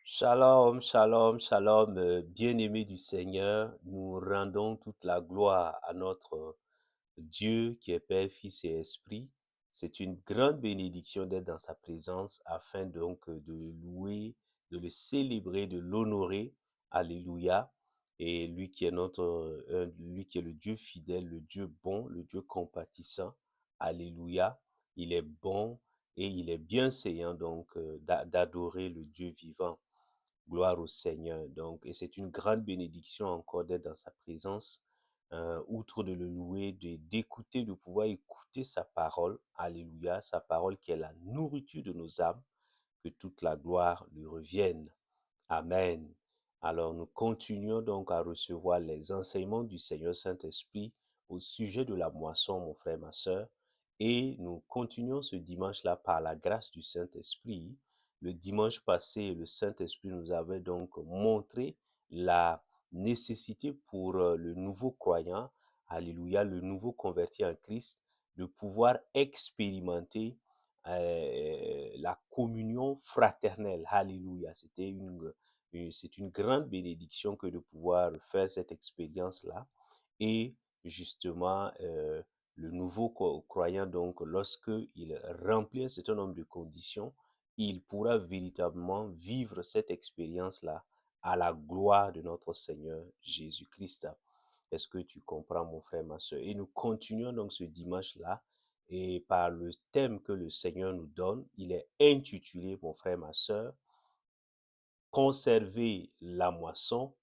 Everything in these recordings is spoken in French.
Shalom, shalom, shalom, bien-aimés du Seigneur, nous rendons toute la gloire à notre Dieu qui est Père, Fils et Esprit. C'est une grande bénédiction d'être dans sa présence afin donc de le louer, de le célébrer, de l'honorer. Alléluia. Et lui qui est lui qui est le Dieu fidèle, le Dieu bon, le Dieu compatissant. Alléluia. Il est bon et il est bienséant donc d'adorer le Dieu vivant. Gloire au Seigneur. Donc, et c'est une grande bénédiction encore d'être dans sa présence, outre de le louer, d'écouter, de pouvoir écouter sa parole. Alléluia, sa parole qui est la nourriture de nos âmes, que toute la gloire lui revienne. Amen. Alors, nous continuons donc à recevoir les enseignements du Seigneur Saint-Esprit au sujet de la moisson, mon frère, ma sœur. Et nous continuons ce dimanche-là par la grâce du Saint-Esprit. Le dimanche passé, le Saint-Esprit nous avait donc montré la nécessité pour le nouveau croyant, alléluia, le nouveau converti en Christ, de pouvoir expérimenter la communion fraternelle. Alléluia. C'est une grande bénédiction que de pouvoir faire cette expérience-là. Et justement, le nouveau croyant, donc, lorsqu'il remplit un certain nombre de conditions, il pourra véritablement vivre cette expérience-là à la gloire de notre Seigneur Jésus-Christ. Est-ce que tu comprends, mon frère, ma soeur? Et nous continuons donc ce dimanche-là, et par le thème que le Seigneur nous donne, il est intitulé, mon frère, ma soeur, Conserver la moisson,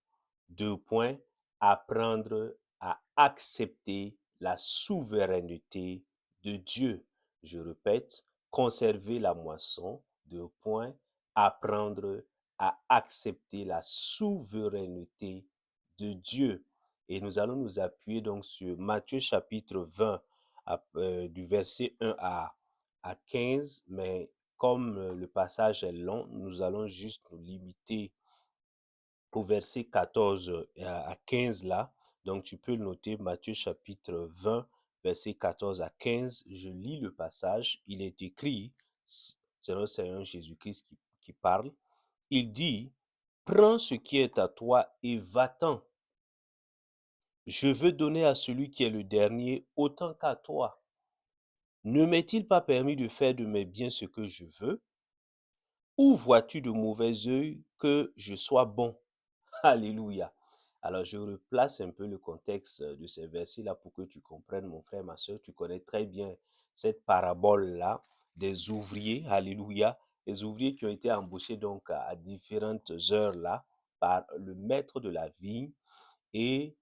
deux points, apprendre à accepter la souveraineté de Dieu. Je répète, conserver la moisson, deux points, apprendre à accepter la souveraineté de Dieu. Et nous allons nous appuyer donc sur Matthieu chapitre 20, du verset 1 à 15, mais comme le passage est long, nous allons juste nous limiter au verset 14 à 15 là. Donc, tu peux le noter, Matthieu chapitre 20, verset 14 à 15. Je lis le passage. Il est écrit, c'est le Seigneur Jésus-Christ qui parle. Il dit, prends ce qui est à toi et va-t'en. Je veux donner à celui qui est le dernier autant qu'à toi. Ne m'est-il pas permis de faire de mes biens ce que je veux? Ou vois-tu de mauvais œil que je sois bon? Alléluia. Alors, je replace un peu le contexte de ces versets-là pour que tu comprennes, mon frère, ma soeur. Tu connais très bien cette parabole-là des ouvriers. Alléluia. Les ouvriers qui ont été embauchés donc à différentes heures là par le maître de la vigne et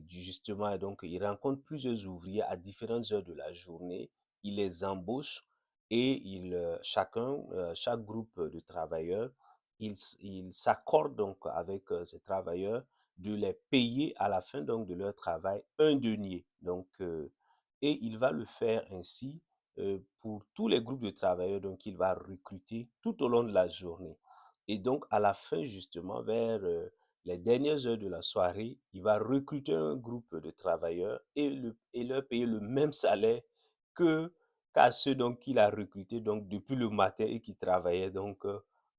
justement, donc, il rencontre plusieurs ouvriers à différentes heures de la journée. Il les embauche et chaque groupe de travailleurs, il s'accorde donc avec ces travailleurs de les payer à la fin donc de leur travail un denier. Donc, et il va le faire ainsi pour tous les groupes de travailleurs donc il va recruter tout au long de la journée. Et donc, à la fin, justement, vers les dernières heures de la soirée, il va recruter un groupe de travailleurs et leur payer le même salaire que qu'à ceux donc qu'il a recrutés donc depuis le matin et qui travaillaient donc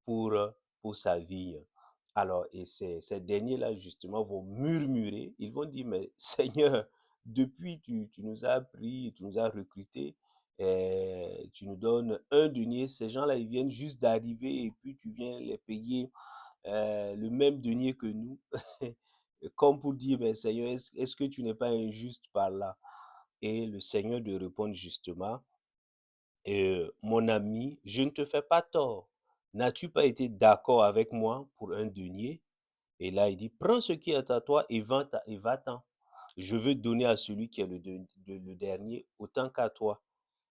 pour, euh, pour sa vie. Alors, et ces derniers-là, justement, vont murmurer, ils vont dire, mais Seigneur, depuis tu nous as pris, tu nous as recrutés, tu nous donnes un denier, ces gens-là, ils viennent juste d'arriver et puis tu viens les payer le même denier que nous, comme pour dire, mais Seigneur, est-ce que tu n'es pas injuste par là? Et le Seigneur de répondre justement, mon ami, je ne te fais pas tort. N'as-tu pas été d'accord avec moi pour un denier? Et là, il dit, prends ce qui est à toi et va-t'en. Je veux donner à celui qui est le dernier autant qu'à toi.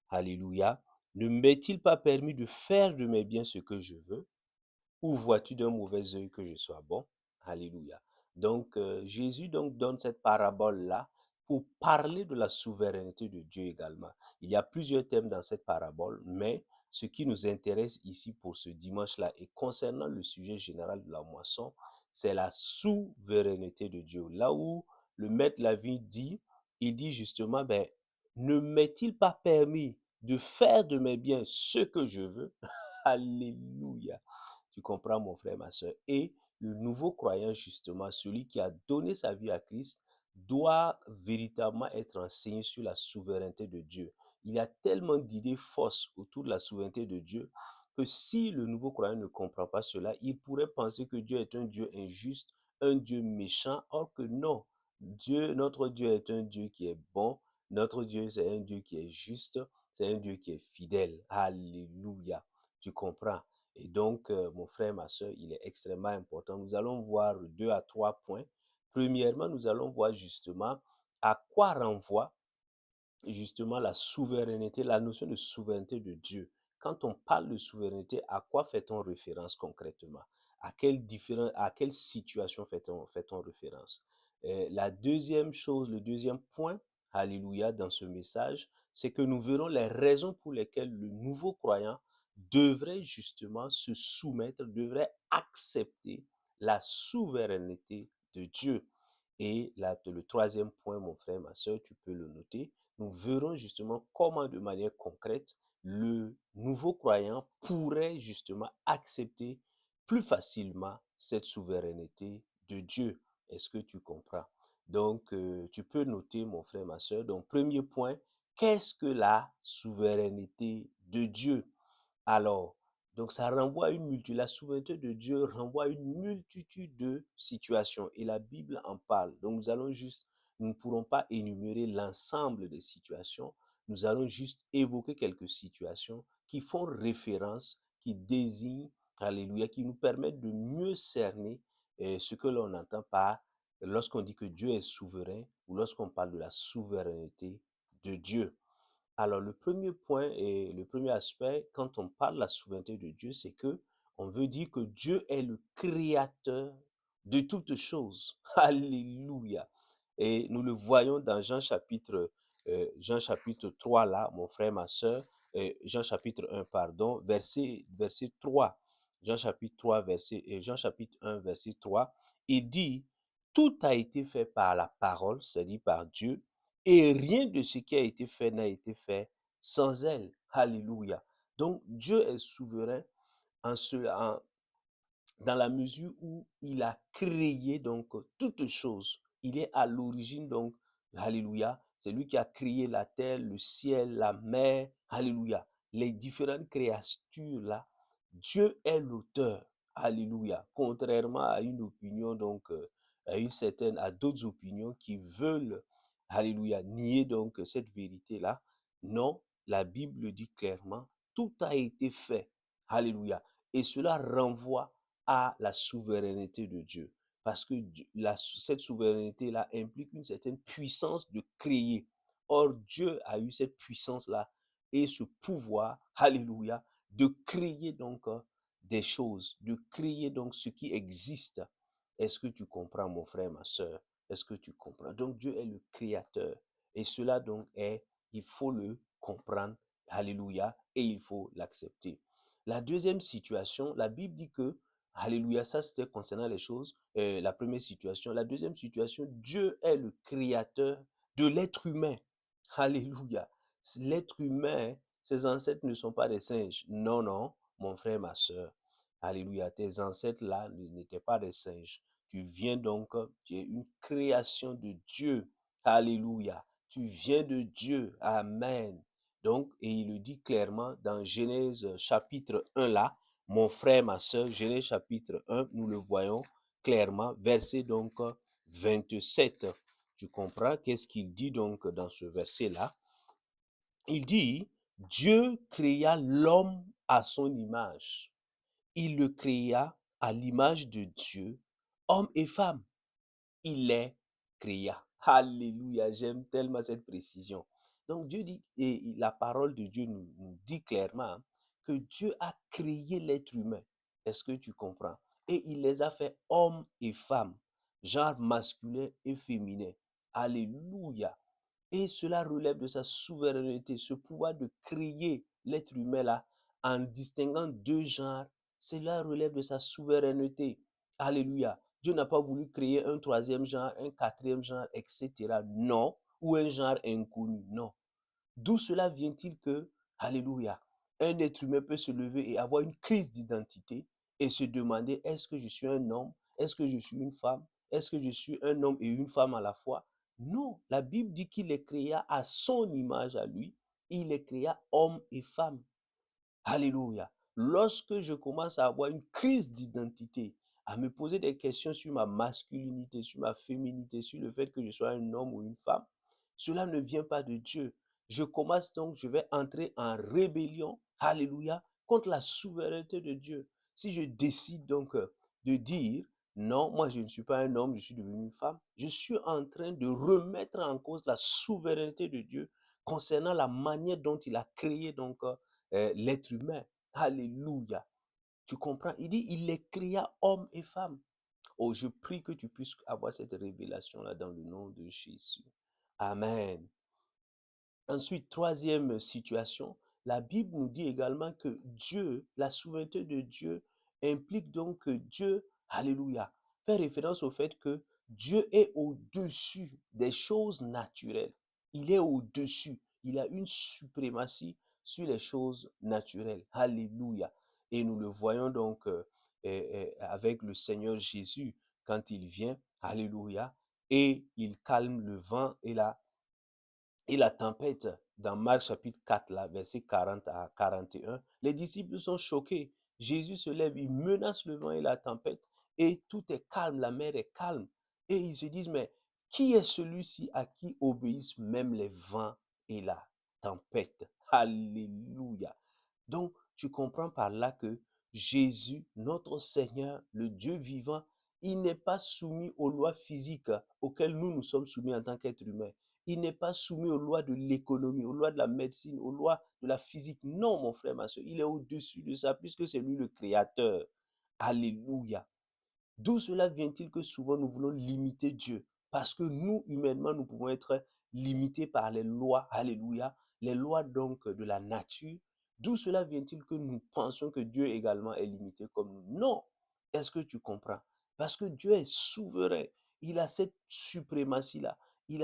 Alléluia. Ne m'est-il pas permis de faire de mes biens ce que je veux? Ou vois-tu d'un mauvais œil que je sois bon? Alléluia. Donc, Jésus donc donne cette parabole-là pour parler de la souveraineté de Dieu également. Il y a plusieurs thèmes dans cette parabole, mais ce qui nous intéresse ici pour ce dimanche-là et concernant le sujet général de la moisson, c'est la souveraineté de Dieu. Là où le maître Lavi dit, il dit justement, ben, ne m'est-il pas permis de faire de mes biens ce que je veux? Alléluia. Tu comprends, mon frère, ma soeur? Et le nouveau croyant, justement, celui qui a donné sa vie à Christ, doit véritablement être enseigné sur la souveraineté de Dieu. Il y a tellement d'idées fausses autour de la souveraineté de Dieu que si le nouveau croyant ne comprend pas cela, il pourrait penser que Dieu est un Dieu injuste, un Dieu méchant, or que non. Notre Dieu est un Dieu qui est bon, notre Dieu c'est un Dieu qui est juste, c'est un Dieu qui est fidèle. Alléluia. Tu comprends? Et donc, mon frère, ma soeur, il est extrêmement important. Nous allons voir 2 à 3 points. Premièrement, nous allons voir justement à quoi renvoie justement la souveraineté, la notion de souveraineté de Dieu. Quand on parle de souveraineté, à quoi fait-on référence concrètement? À quelle situation fait-on référence? La deuxième chose, le deuxième point, alléluia, dans ce message, c'est que nous verrons les raisons pour lesquelles le nouveau croyant devrait justement se soumettre, devrait accepter la souveraineté de Dieu. Et là, le troisième point, mon frère, ma soeur, tu peux le noter, nous verrons justement comment de manière concrète le nouveau croyant pourrait justement accepter plus facilement cette souveraineté de Dieu. Est-ce que tu comprends? Donc, tu peux noter, mon frère, ma soeur. Donc, premier point, qu'est-ce que la souveraineté de Dieu? Alors, donc ça renvoie à la souveraineté de Dieu renvoie à une multitude de situations et la Bible en parle. Donc nous ne pourrons pas énumérer l'ensemble des situations. Nous allons juste évoquer quelques situations qui font référence, qui désignent, alléluia, qui nous permettent de mieux cerner ce que l'on entend par lorsqu'on dit que Dieu est souverain ou lorsqu'on parle de la souveraineté de Dieu. Alors, le premier point et le premier aspect, quand on parle de la souveraineté de Dieu, c'est que on veut dire que Dieu est le créateur de toutes choses. Alléluia. Et nous le voyons dans Jean chapitre 3 là, mon frère, ma soeur, Jean chapitre 1, pardon, verset 3. Jean chapitre 3, Jean chapitre 1, verset 3, il dit, tout a été fait par la parole, c'est-à-dire par Dieu, et rien de ce qui a été fait n'a été fait sans elle. Alléluia. Donc, Dieu est souverain en, dans la mesure où il a créé donc toutes choses. Il est à l'origine donc, alléluia, c'est lui qui a créé la terre, le ciel, la mer, alléluia. Les différentes créatures là, Dieu est l'auteur, alléluia. Contrairement à une opinion donc, à d'autres opinions qui veulent, alléluia, nier donc cette vérité là. Non, la Bible dit clairement, tout a été fait, alléluia. Et cela renvoie à la souveraineté de Dieu. Parce que cette souveraineté-là implique une certaine puissance de créer. Or, Dieu a eu cette puissance-là et ce pouvoir, alléluia, de créer donc des choses, de créer donc ce qui existe. Est-ce que tu comprends, mon frère, ma soeur? Est-ce que tu comprends? Donc, Dieu est le créateur. Et cela donc il faut le comprendre, alléluia, et il faut l'accepter. La deuxième situation, la Bible dit que alléluia, ça c'était concernant les choses, la première situation. La deuxième situation, Dieu est le créateur de l'être humain. Alléluia. L'être humain, ses ancêtres ne sont pas des singes. Non, non, mon frère, ma soeur. Alléluia. Tes ancêtres là n'étaient pas des singes. Tu viens donc, tu es une création de Dieu. Alléluia. Tu viens de Dieu. Amen. Donc, et il le dit clairement dans Genèse chapitre 1 là, mon frère, ma soeur, Genèse chapitre 1, nous le voyons clairement, verset donc 27. Tu comprends qu'est-ce qu'il dit donc dans ce verset-là? Il dit, Dieu créa l'homme à son image. Il le créa à l'image de Dieu, homme et femme. Il les créa. Alléluia, j'aime tellement cette précision. Donc Dieu dit, et la parole de Dieu nous dit clairement que Dieu a créé l'être humain. Est-ce que tu comprends? Et il les a fait hommes et femmes, genre masculin et féminin. Alléluia. Et cela relève de sa souveraineté, ce pouvoir de créer l'être humain là en distinguant deux genres. Cela relève de sa souveraineté. Alléluia. Dieu n'a pas voulu créer un troisième genre, un quatrième genre, etc. Non. Ou un genre inconnu. Non. D'où cela vient-il que, alléluia, un être humain peut se lever et avoir une crise d'identité et se demander, est-ce que je suis un homme? Est-ce que je suis une femme? Est-ce que je suis un homme et une femme à la fois? Non, la Bible dit qu'il les créa à son image à lui. Il les créa hommes et femmes. Alléluia. Lorsque je commence à avoir une crise d'identité, à me poser des questions sur ma masculinité, sur ma féminité, sur le fait que je sois un homme ou une femme, cela ne vient pas de Dieu. Je vais entrer en rébellion, alléluia, contre la souveraineté de Dieu. Si je décide donc de dire, non, moi je ne suis pas un homme, je suis devenu une femme, je suis en train de remettre en cause la souveraineté de Dieu concernant la manière dont il a créé donc l'être humain. Alléluia. Tu comprends? Il dit, il les créa hommes et femmes. Oh, je prie que tu puisses avoir cette révélation-là dans le nom de Jésus. Amen. Ensuite, troisième situation, la Bible nous dit également que Dieu, la souveraineté de Dieu implique donc que Dieu, alléluia, fait référence au fait que Dieu est au-dessus des choses naturelles. Il est au-dessus. Il a une suprématie sur les choses naturelles. Alléluia. Et nous le voyons donc avec le Seigneur Jésus quand il vient, alléluia, et il calme le vent et la tempête, dans Marc chapitre 4, là, verset 40 à 41, les disciples sont choqués. Jésus se lève, il menace le vent et la tempête, et tout est calme, la mer est calme. Et ils se disent, mais qui est celui-ci à qui obéissent même les vents et la tempête? Alléluia. Donc, tu comprends par là que Jésus, notre Seigneur, le Dieu vivant, il n'est pas soumis aux lois physiques auxquelles nous sommes soumis en tant qu'êtres humains. Il n'est pas soumis aux lois de l'économie, aux lois de la médecine, aux lois de la physique. Non, mon frère, ma soeur, il est au-dessus de ça puisque c'est lui le créateur. Alléluia. D'où cela vient-il que souvent nous voulons limiter Dieu? Parce que nous, humainement, nous pouvons être limités par les lois, alléluia, les lois donc de la nature. D'où cela vient-il que nous pensons que Dieu également est limité comme nous? Non. Est-ce que tu comprends? Parce que Dieu est souverain. Il a cette suprématie-là. Il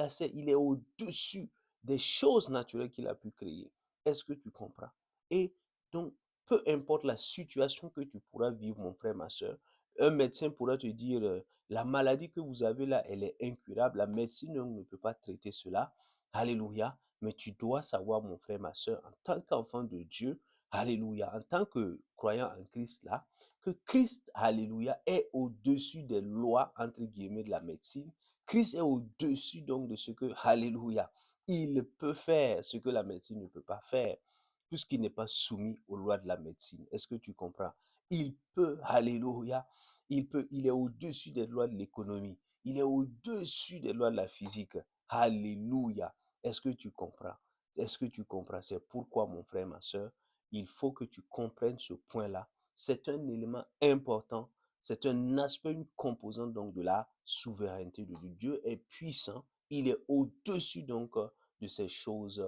est au-dessus des choses naturelles qu'il a pu créer. Est-ce que tu comprends? Et donc, peu importe la situation que tu pourras vivre, mon frère, ma soeur, un médecin pourra te dire, la maladie que vous avez là, elle est incurable. La médecine ne peut pas traiter cela. Alléluia. Mais tu dois savoir, mon frère, ma soeur, en tant qu'enfant de Dieu, alléluia, en tant que croyant en Christ là, que Christ, alléluia, est au-dessus des lois, entre guillemets, de la médecine. Christ est au-dessus donc de ce que, alléluia, il peut faire ce que la médecine ne peut pas faire, puisqu'il n'est pas soumis aux lois de la médecine. Est-ce que tu comprends? Il peut, alléluia, il est au-dessus des lois de l'économie. Il est au-dessus des lois de la physique. Alléluia. Est-ce que tu comprends? Est-ce que tu comprends? C'est pourquoi, mon frère, ma soeur, il faut que tu comprennes ce point-là. C'est un élément important. C'est un aspect, une composante donc de la souveraineté de Dieu. Dieu est puissant. Il est au-dessus donc de ces choses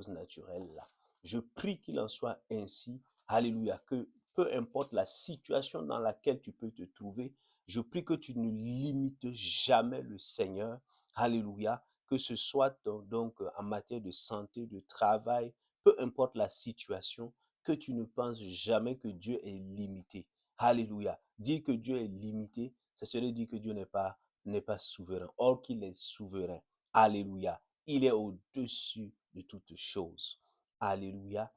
naturelles-là. Je prie qu'il en soit ainsi. Alléluia. Que peu importe la situation dans laquelle tu peux te trouver, je prie que tu ne limites jamais le Seigneur. Alléluia. Que ce soit donc en matière de santé, de travail, peu importe la situation, que tu ne penses jamais que Dieu est limité. Alléluia. Dire que Dieu est limité, ça serait dire que Dieu n'est pas souverain. Or qu'il est souverain. Alléluia. Il est au-dessus de toutes choses. Alléluia.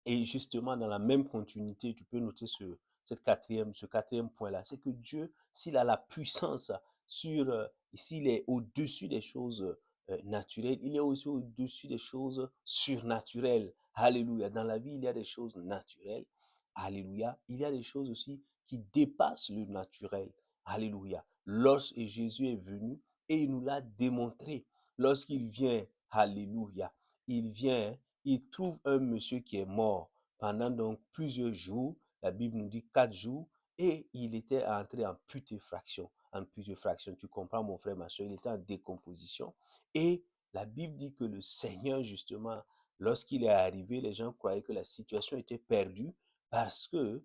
Et justement, dans la même continuité, tu peux noter ce quatrième point-là. C'est que Dieu, s'il a la puissance s'il est au-dessus des choses naturelles, il est aussi au-dessus des choses surnaturelles. Alléluia. Dans la vie, il y a des choses naturelles. Alléluia. Il y a des choses aussi qui dépassent le naturel. Alléluia. Lorsque Jésus est venu et il nous l'a démontré, lorsqu'il vient, alléluia, il vient, il trouve un monsieur qui est mort pendant donc plusieurs jours, la Bible nous dit 4 jours, et il était entré en putréfaction. En putréfaction, tu comprends mon frère, ma soeur, il était en décomposition. Et la Bible dit que le Seigneur, justement, lorsqu'il est arrivé, les gens croyaient que la situation était perdue parce que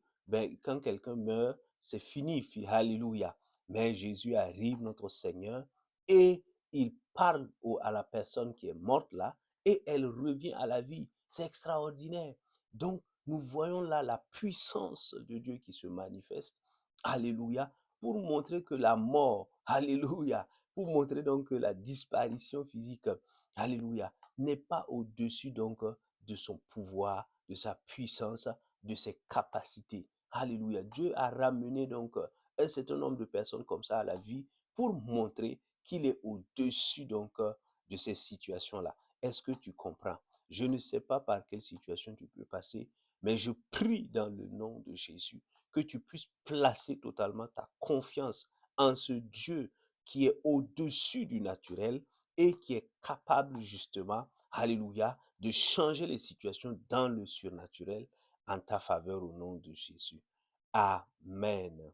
quand quelqu'un meurt, c'est fini, alléluia. Mais Jésus arrive, notre Seigneur, et il parle à la personne qui est morte là, et elle revient à la vie. C'est extraordinaire. Donc, nous voyons là la puissance de Dieu qui se manifeste. Alléluia. Pour montrer que la mort, alléluia, pour montrer donc que la disparition physique, alléluia, n'est pas au-dessus donc de son pouvoir, de sa puissance, de ses capacités. Alléluia. Dieu a ramené donc un certain nombre de personnes comme ça à la vie pour montrer qu'il est au-dessus donc de ces situations-là. Est-ce que tu comprends? Je ne sais pas par quelle situation tu peux passer, mais je prie dans le nom de Jésus que tu puisses placer totalement ta confiance en ce Dieu qui est au-dessus du naturel et qui est capable justement, alléluia, de changer les situations dans le surnaturel en ta faveur au nom de Jésus. Amen.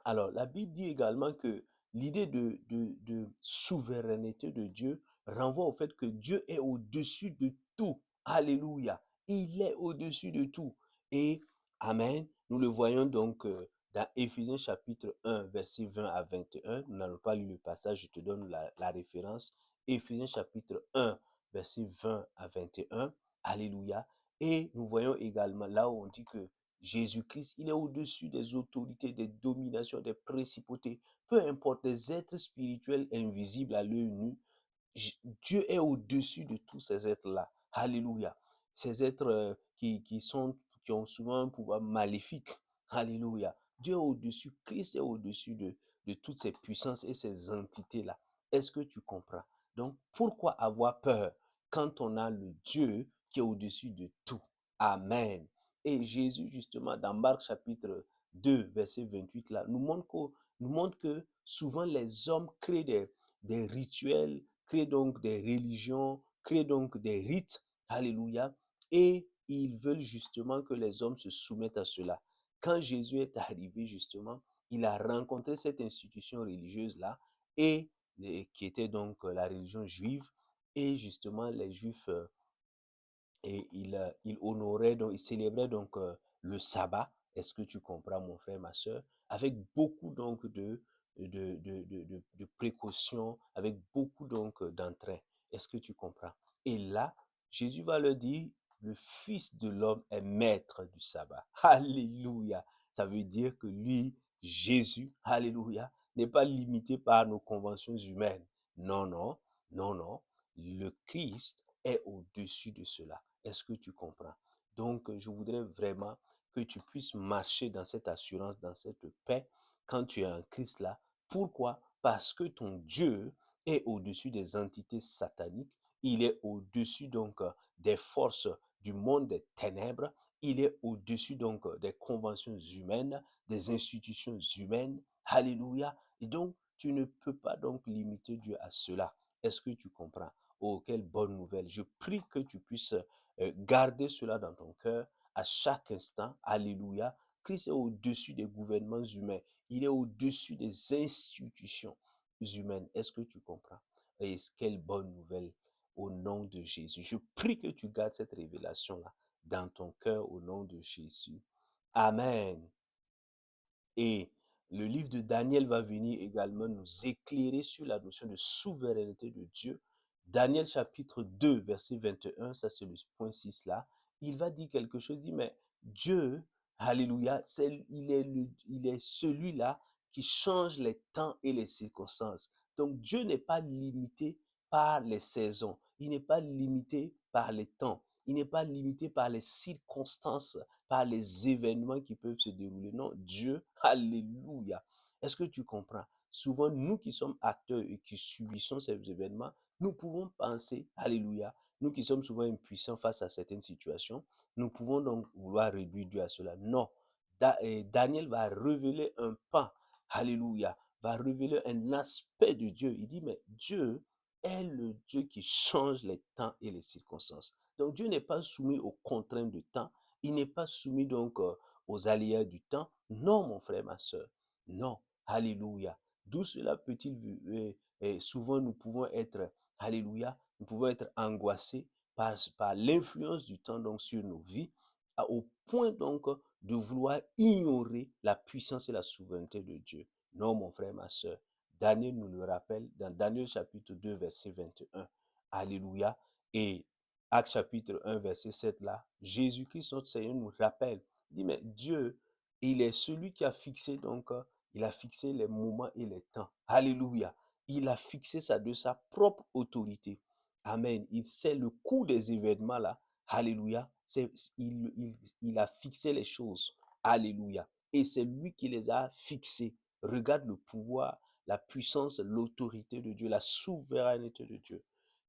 Alors, la Bible dit également que l'idée de souveraineté de Dieu renvoie au fait que Dieu est au-dessus de tout. Alléluia. Il est au-dessus de tout. Et, Amen, nous le voyons donc dans Éphésiens chapitre 1, verset 20 à 21. Nous n'allons pas lire le passage, je te donne la référence. Éphésiens chapitre 1, verset 20 à 21. Alléluia. Et nous voyons également là où on dit que Jésus-Christ, il est au-dessus des autorités, des dominations, des principautés, peu importe, des êtres spirituels invisibles à l'œil nu. Dieu est au-dessus de tous ces êtres-là. Alléluia. Ces êtres qui ont souvent un pouvoir maléfique. Alléluia. Dieu est au-dessus, Christ est au-dessus de toutes ces puissances et ces entités-là. Est-ce que tu comprends? Donc, pourquoi avoir peur quand on a le Dieu qui est au-dessus de tout? Amen. Et Jésus, justement, dans Marc chapitre 2, verset 28, là, nous montre que souvent les hommes créent des rituels, créent donc des religions, créent donc des rites, alléluia, et ils veulent justement que les hommes se soumettent à cela. Quand Jésus est arrivé, justement, il a rencontré cette institution religieuse-là, et qui était donc la religion juive, et justement les Juifs et il honorait, donc, il célébrait donc le sabbat. Est-ce que tu comprends, mon frère, ma soeur? Avec beaucoup donc de précautions, avec beaucoup donc d'entrain. Est-ce que tu comprends? Et là, Jésus va leur dire, le Fils de l'homme est maître du sabbat. Alléluia. Ça veut dire que lui, Jésus, alléluia, n'est pas limité par nos conventions humaines. Non, non, non, non. Le Christ est au-dessus de cela. Est-ce que tu comprends? Donc, je voudrais vraiment que tu puisses marcher dans cette assurance, dans cette paix, quand tu es en Christ là. Pourquoi? Parce que ton Dieu est au-dessus des entités sataniques. Il est au-dessus donc des forces du monde des ténèbres. Il est au-dessus donc des conventions humaines, des institutions humaines. Alléluia. Et donc, tu ne peux pas donc limiter Dieu à cela. Est-ce que tu comprends? Oh, quelle bonne nouvelle. Je prie que tu puisses garder cela dans ton cœur à chaque instant. Alléluia. Christ est au-dessus des gouvernements humains. Il est au-dessus des institutions humaines. Est-ce que tu comprends? Et quelle bonne nouvelle au nom de Jésus. Je prie que tu gardes cette révélation-là dans ton cœur au nom de Jésus. Amen. Et le livre de Daniel va venir également nous éclairer sur la notion de souveraineté de Dieu. Daniel chapitre 2, verset 21, ça c'est le point 6 là. Il va dire quelque chose, il dit, mais Dieu, alléluia, il est celui-là qui change les temps et les circonstances. Donc Dieu n'est pas limité par les saisons, il n'est pas limité par les temps, il n'est pas limité par les circonstances, par les événements qui peuvent se dérouler. Non, Dieu, alléluia. Est-ce que tu comprends? Souvent, nous qui sommes acteurs et qui subissons ces événements, nous pouvons penser, alléluia, nous qui sommes souvent impuissants face à certaines situations, nous pouvons donc vouloir réduire Dieu à cela. Non, Daniel va révéler un pan, alléluia, va révéler un aspect de Dieu. Il dit, mais Dieu est le Dieu qui change les temps et les circonstances. Donc Dieu n'est pas soumis aux contraintes du temps, il n'est pas soumis donc aux aléas du temps. Non, mon frère, ma soeur. Non. Alléluia. D'où cela peut-il et souvent nous pouvons être, alléluia, nous pouvons être angoissés par l'influence du temps donc sur nos vies, au point donc de vouloir ignorer la puissance et la souveraineté de Dieu. Non, mon frère, ma soeur. Daniel nous le rappelle dans Daniel chapitre 2, verset 21. Alléluia. Et Actes chapitre 1, verset 7 là, Jésus-Christ, notre Seigneur, nous rappelle, il dit, mais Dieu, il est celui qui a fixé donc, il a fixé les moments et les temps. Alléluia. Il a fixé ça de sa propre autorité. Amen. Il sait le cours des événements là. Alléluia. Il a fixé les choses. Alléluia. Et c'est lui qui les a fixés. Regarde le pouvoir, la puissance, l'autorité de Dieu, la souveraineté de Dieu.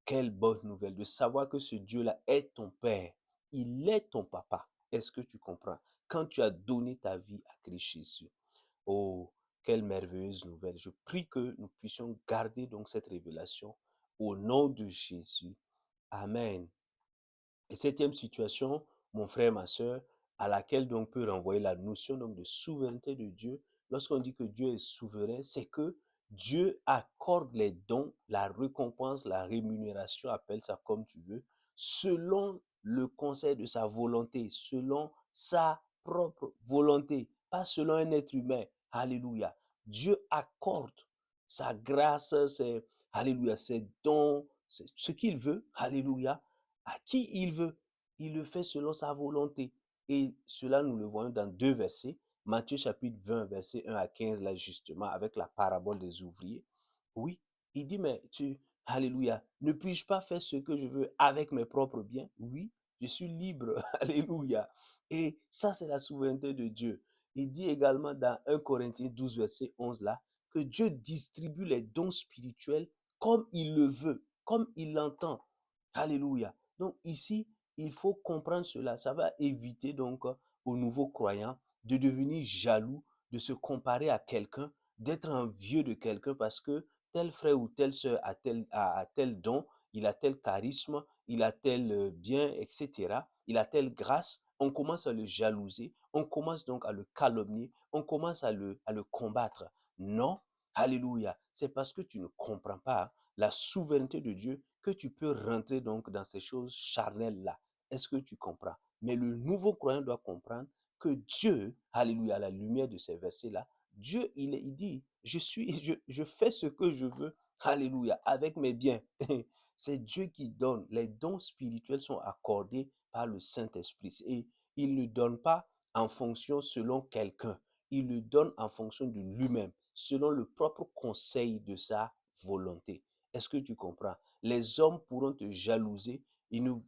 Quelle bonne nouvelle de savoir que ce Dieu-là est ton Père. Il est ton papa. Est-ce que tu comprends? Quand tu as donné ta vie à Christ Jésus. Oh, quelle merveilleuse nouvelle. Je prie que nous puissions garder donc cette révélation au nom de Jésus. Amen. Et septième situation, mon frère, ma soeur, à laquelle donc on peut renvoyer la notion donc de souveraineté de Dieu. Lorsqu'on dit que Dieu est souverain, c'est que Dieu accorde les dons, la récompense, la rémunération, appelle ça comme tu veux, selon le conseil de sa volonté, selon sa propre volonté, pas selon un être humain. Alléluia. Dieu accorde sa grâce, alléluia, ses dons, ce qu'il veut. Alléluia à qui il veut. Il le fait selon sa volonté. Et cela, nous le voyons dans deux versets. Matthieu chapitre 20, verset 1 à 15, là justement, avec la parabole des ouvriers. Oui, il dit, mais alléluia, ne puis-je pas faire ce que je veux avec mes propres biens? Oui, je suis libre. Alléluia. Et ça, c'est la souveraineté de Dieu. Il dit également dans 1 Corinthiens 12, verset 11, là, que Dieu distribue les dons spirituels comme il le veut, comme il l'entend. Alléluia. Donc ici, il faut comprendre cela. Ça va éviter donc aux nouveaux croyants de devenir jaloux, de se comparer à quelqu'un, d'être envieux de quelqu'un parce que tel frère ou telle sœur a tel don, il a tel charisme, il a tel bien, etc. Il a telle grâce. On commence à le jalouser, on commence donc à le calomnier, on commence à le combattre. Non, alléluia, c'est parce que tu ne comprends pas la souveraineté de Dieu que tu peux rentrer donc dans ces choses charnelles-là. Est-ce que tu comprends? Mais le nouveau croyant doit comprendre que Dieu, alléluia, à la lumière de ces versets-là, Dieu, il dit, je fais ce que je veux, alléluia, avec mes biens. C'est Dieu qui donne. Les dons spirituels sont accordés par le Saint-Esprit. Et il ne donne pas en fonction selon quelqu'un. Il le donne en fonction de lui-même, selon le propre conseil de sa volonté. Est-ce que tu comprends? Les hommes pourront te jalouser.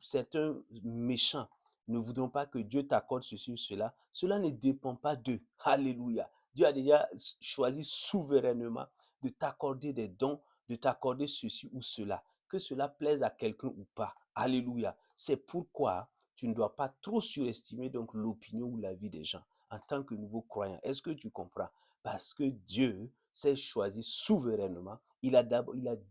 Certains méchants ne voudront pas que Dieu t'accorde ceci ou cela. Cela ne dépend pas d'eux. Alléluia. Dieu a déjà choisi souverainement de t'accorder des dons, de t'accorder ceci ou cela. Que cela plaise à quelqu'un ou pas. Alléluia. C'est pourquoi tu ne dois pas trop surestimer donc l'opinion ou la vie des gens en tant que nouveau croyant. Est-ce que tu comprends? Parce que Dieu s'est choisi souverainement. Il a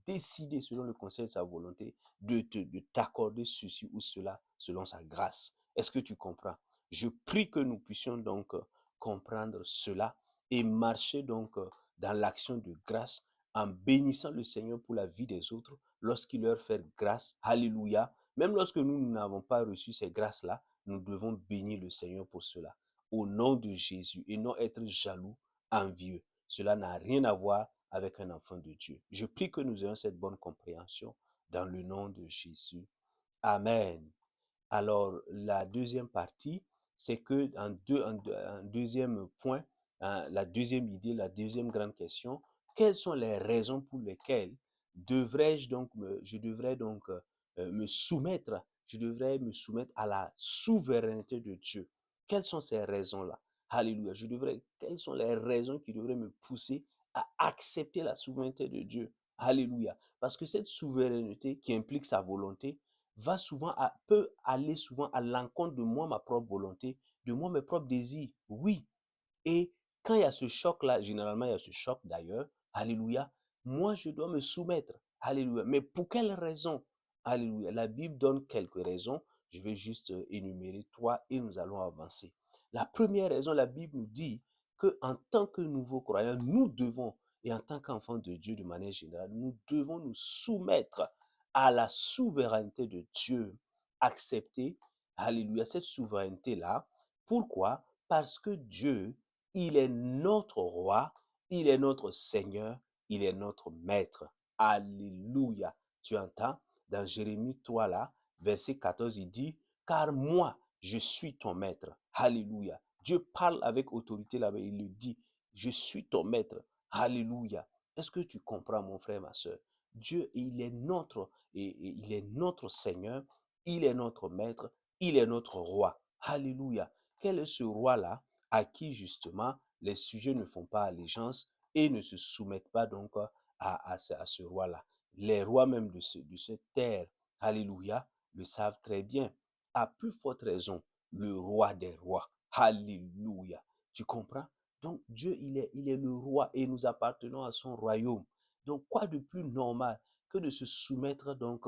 décidé, selon le conseil de sa volonté, de t'accorder ceci ou cela selon sa grâce. Est-ce que tu comprends? Je prie que nous puissions donc comprendre cela et marcher donc dans l'action de grâce en bénissant le Seigneur pour la vie des autres lorsqu'il leur fait grâce. Alléluia. Même lorsque nous n'avons pas reçu ces grâces-là, nous devons bénir le Seigneur pour cela. Au nom de Jésus et non être jaloux, envieux. Cela n'a rien à voir avec un enfant de Dieu. Je prie que nous ayons cette bonne compréhension dans le nom de Jésus. Amen. Alors, la deuxième partie, c'est que en deuxième point, la deuxième idée, la deuxième grande question, quelles sont les raisons pour lesquelles je devrais donc me soumettre, je devrais me soumettre à la souveraineté de Dieu. Quelles sont ces raisons-là? Alléluia. Quelles sont les raisons qui devraient me pousser à accepter la souveraineté de Dieu? Alléluia. Parce que cette souveraineté qui implique sa volonté, peut aller souvent à l'encontre de moi, ma propre volonté, de moi, mes propres désirs. Oui. Et quand il y a ce choc-là, généralement, il y a ce choc d'ailleurs, alléluia, moi, je dois me soumettre. Alléluia. Mais pour quelles raisons? Alléluia. La Bible donne quelques raisons. Je vais juste énumérer trois et nous allons avancer. La première raison, la Bible nous dit que en tant que nouveaux croyants, nous devons, et en tant qu'enfants de Dieu de manière générale, nous devons nous soumettre à la souveraineté de Dieu. Accepter, alléluia, cette souveraineté-là. Pourquoi? Parce que Dieu, il est notre roi, il est notre Seigneur, il est notre maître. Alléluia. Tu entends? Dans Jérémie 3 là, verset 14, il dit, car moi, je suis ton maître. Alléluia. Dieu parle avec autorité là-bas, il le dit, je suis ton maître. Alléluia. Est-ce que tu comprends, mon frère, ma soeur? Dieu, il est notre Seigneur, il est notre maître, il est notre roi. Alléluia. Quel est ce roi-là à qui justement les sujets ne font pas allégeance et ne se soumettent pas donc à ce roi-là? Les rois même de cette terre, alléluia, le savent très bien. À plus forte raison, le roi des rois. Alléluia. Tu comprends? Donc Dieu, il est le roi et nous appartenons à son royaume. Donc quoi de plus normal que de se soumettre donc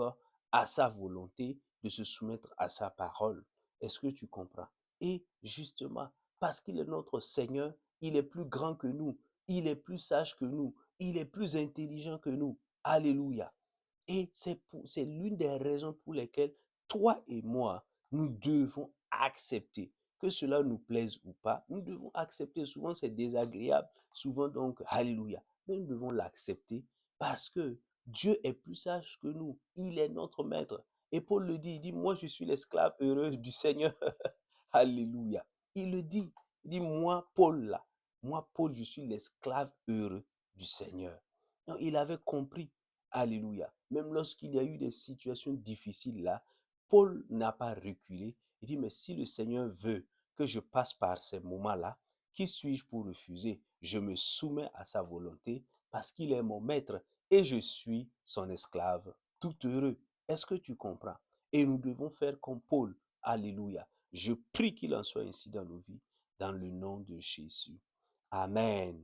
à sa volonté, de se soumettre à sa parole? Est-ce que tu comprends? Et justement, parce qu'il est notre Seigneur, il est plus grand que nous, il est plus sage que nous, il est plus intelligent que nous. Alléluia. Et c'est l'une des raisons pour lesquelles toi et moi, nous devons accepter, que cela nous plaise ou pas, nous devons accepter. Souvent, c'est désagréable, souvent donc, alléluia. Mais nous devons l'accepter parce que Dieu est plus sage que nous. Il est notre maître. Et Paul le dit, il dit, moi, je suis l'esclave heureux du Seigneur. Alléluia. Il le dit. Il dit, moi, Paul, là, moi, Paul, je suis l'esclave heureux du Seigneur. Donc, il avait compris. Alléluia. Même lorsqu'il y a eu des situations difficiles là, Paul n'a pas reculé. Il dit, mais si le Seigneur veut que je passe par ces moments-là, qui suis-je pour refuser? Je me soumets à sa volonté parce qu'il est mon maître et je suis son esclave tout heureux. Est-ce que tu comprends? Et nous devons faire comme Paul. Alléluia. Je prie qu'il en soit ainsi dans nos vies, dans le nom de Jésus. Amen.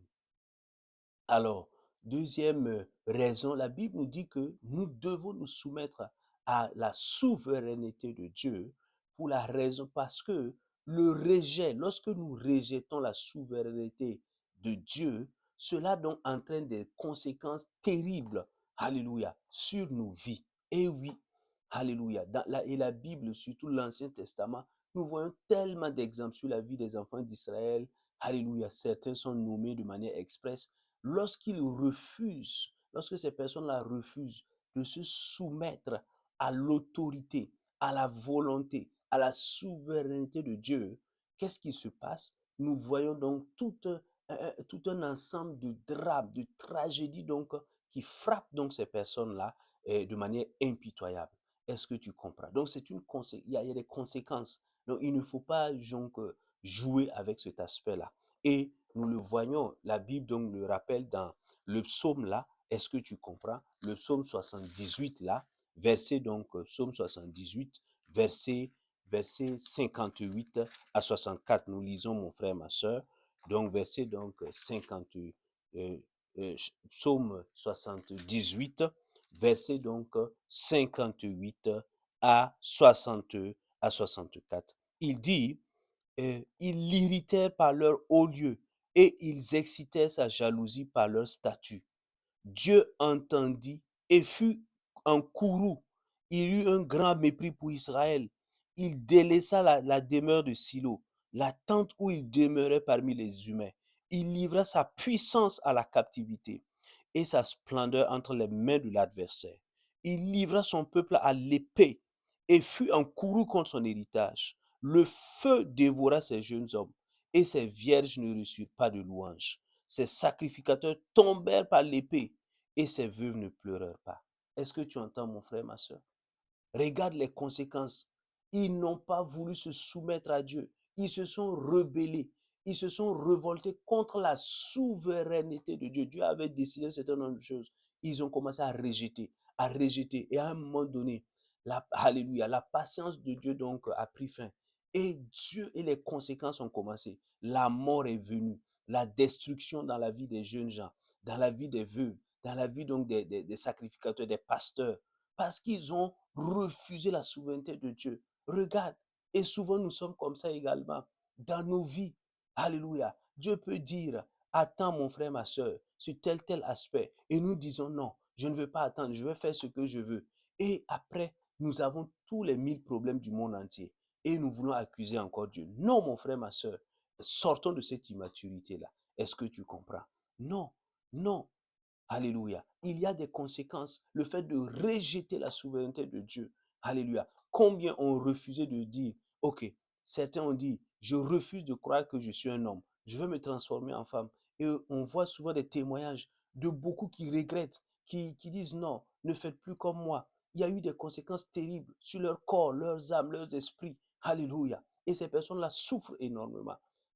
Alors, deuxième raison, la Bible nous dit que nous devons nous soumettre à la souveraineté de Dieu pour la raison parce que le rejet, lorsque nous rejetons la souveraineté de Dieu, cela donc entraîne des conséquences terribles, alléluia, sur nos vies. Et oui, alléluia. Et la Bible, surtout l'Ancien Testament, nous voyons tellement d'exemples sur la vie des enfants d'Israël. Alléluia. Certains sont nommés de manière expresse lorsqu'ils refusent, lorsque ces personnes-là refusent de se soumettre à l'autorité, à la volonté, à la souveraineté de Dieu, qu'est-ce qui se passe? Nous voyons donc tout un ensemble de drames, de tragédies donc, qui frappent donc ces personnes-là de manière impitoyable. Est-ce que tu comprends? Donc, il y a des conséquences. Donc, il ne faut pas donc, jouer avec cet aspect-là. Et nous le voyons, la Bible donc le rappelle dans le psaume là. Est-ce que tu comprends? Le psaume 78 là, verset donc, psaume 78, verset 58 à 64. Nous lisons, mon frère, ma soeur. Donc, verset donc 50, euh, psaume 78, verset donc 58 à 60 à 64. Il dit, ils l'irritèrent par leur haut lieu et ils excitèrent sa jalousie par leur statut. Dieu entendit et fut en courroux. Il eut un grand mépris pour Israël. Il délaissa la demeure de Silo, la tente où il demeurait parmi les humains. Il livra sa puissance à la captivité et sa splendeur entre les mains de l'adversaire. Il livra son peuple à l'épée et fut en courroux contre son héritage. Le feu dévora ses jeunes hommes et ses vierges ne reçurent pas de louange. Ses sacrificateurs tombèrent par l'épée et ses veuves ne pleurèrent pas. Est-ce que tu entends, mon frère, ma soeur? Regarde les conséquences. Ils n'ont pas voulu se soumettre à Dieu. Ils se sont rebellés. Ils se sont révoltés contre la souveraineté de Dieu. Dieu avait décidé un certain nombre de choses. Ils ont commencé à rejeter, à rejeter. Et à un moment donné, alléluia, la patience de Dieu donc a pris fin. Et Dieu et les conséquences ont commencé. La mort est venue. La destruction dans la vie des jeunes gens, dans la vie des veuves, dans la vie donc des sacrificateurs, des pasteurs, parce qu'ils ont refusé la souveraineté de Dieu. Regarde, et souvent nous sommes comme ça également dans nos vies. Alléluia. Dieu peut dire, attends mon frère, ma soeur, sur tel aspect. Et nous disons non, je ne veux pas attendre, je vais faire ce que je veux. Et après, nous avons tous les 1000 problèmes du monde entier. Et nous voulons accuser encore Dieu. Non, mon frère, ma soeur, sortons de cette immaturité-là. Est-ce que tu comprends? Non, non. Alléluia. Il y a des conséquences. Le fait de rejeter la souveraineté de Dieu. Alléluia. Combien ont refusé de dire, ok, certains ont dit, je refuse de croire que je suis un homme, je veux me transformer en femme. Et on voit souvent des témoignages de beaucoup qui regrettent, qui disent non, ne faites plus comme moi. Il y a eu des conséquences terribles sur leur corps, leurs âmes, leurs esprits. Alléluia. Et ces personnes-là souffrent énormément.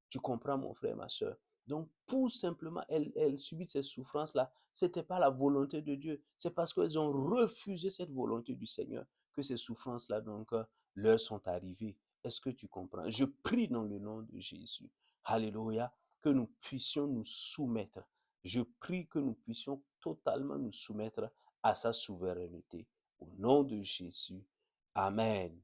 Tu comprends, mon frère, ma soeur. Donc, pour simplement, elles subissent ces souffrances-là. Ce n'était pas la volonté de Dieu. C'est parce qu'elles ont refusé cette volonté du Seigneur que ces souffrances-là, donc, leur sont arrivées. Est-ce que tu comprends? Je prie dans le nom de Jésus. Alléluia. Que nous puissions nous soumettre. Je prie que nous puissions totalement nous soumettre à sa souveraineté. Au nom de Jésus. Amen.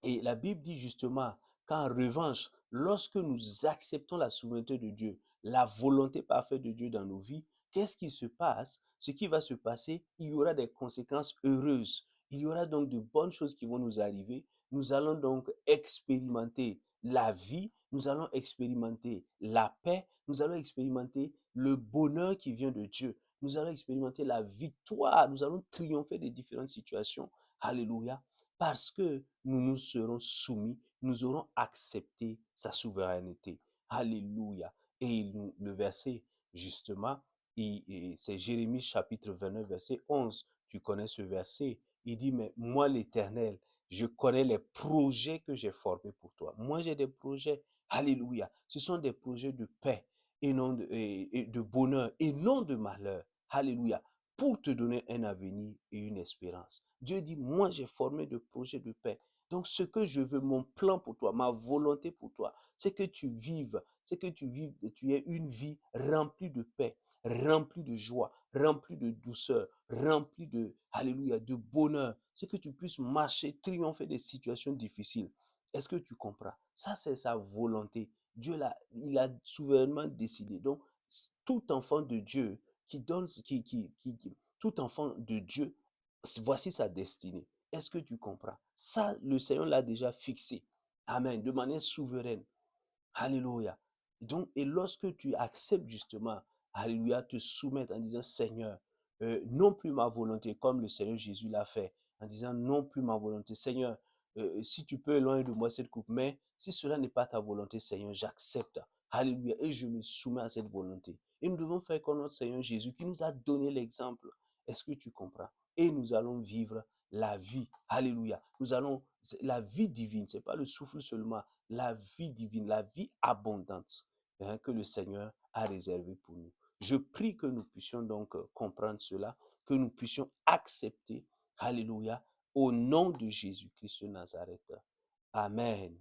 Et la Bible dit justement qu'en revanche, lorsque nous acceptons la souveraineté de Dieu, la volonté parfaite de Dieu dans nos vies, qu'est-ce qui se passe? Ce qui va se passer, il y aura des conséquences heureuses. Il y aura donc de bonnes choses qui vont nous arriver. Nous allons donc expérimenter la vie, nous allons expérimenter la paix, nous allons expérimenter le bonheur qui vient de Dieu. Nous allons expérimenter la victoire, nous allons triompher des différentes situations. Alléluia, parce que nous nous serons soumis, nous aurons accepté sa souveraineté. Alléluia. Et le verset, justement, c'est Jérémie chapitre 29, verset 11. Tu connais ce verset. Il dit, mais moi l'Éternel, je connais les projets que j'ai formés pour toi. Moi, j'ai des projets. Alléluia. Ce sont des projets de paix et non et de bonheur et non de malheur. Alléluia, pour te donner un avenir et une espérance. Dieu dit, moi j'ai formé de projets de paix. Donc ce que je veux, mon plan pour toi, ma volonté pour toi, c'est que tu vives, tu aies une vie remplie de paix, remplie de joie, remplie de douceur, remplie de, alléluia, de bonheur. C'est que tu puisses marcher, triompher des situations difficiles. Est-ce que tu comprends? Ça, c'est sa volonté. Dieu, il a souverainement décidé. Donc, tout enfant de Dieu qui donne, tout enfant de Dieu, voici sa destinée. Est-ce que tu comprends? Ça, le Seigneur l'a déjà fixé. Amen. De manière souveraine. Alléluia. Donc, et lorsque tu acceptes justement, alléluia, te soumettre en disant, Seigneur, non plus ma volonté, comme le Seigneur Jésus l'a fait, en disant, non plus ma volonté. Seigneur, si tu peux éloigner de moi cette coupe, mais si cela n'est pas ta volonté, Seigneur, j'accepte. Alléluia. Et je me soumets à cette volonté. Et nous devons faire comme notre Seigneur Jésus qui nous a donné l'exemple. Est-ce que tu comprends? Et nous allons vivre la vie. Alléluia. La vie divine, c'est pas le souffle seulement, la vie divine, la vie abondante, que le Seigneur a réservée pour nous. Je prie que nous puissions donc comprendre cela, que nous puissions accepter, alléluia, au nom de Jésus-Christ de Nazareth. Amen.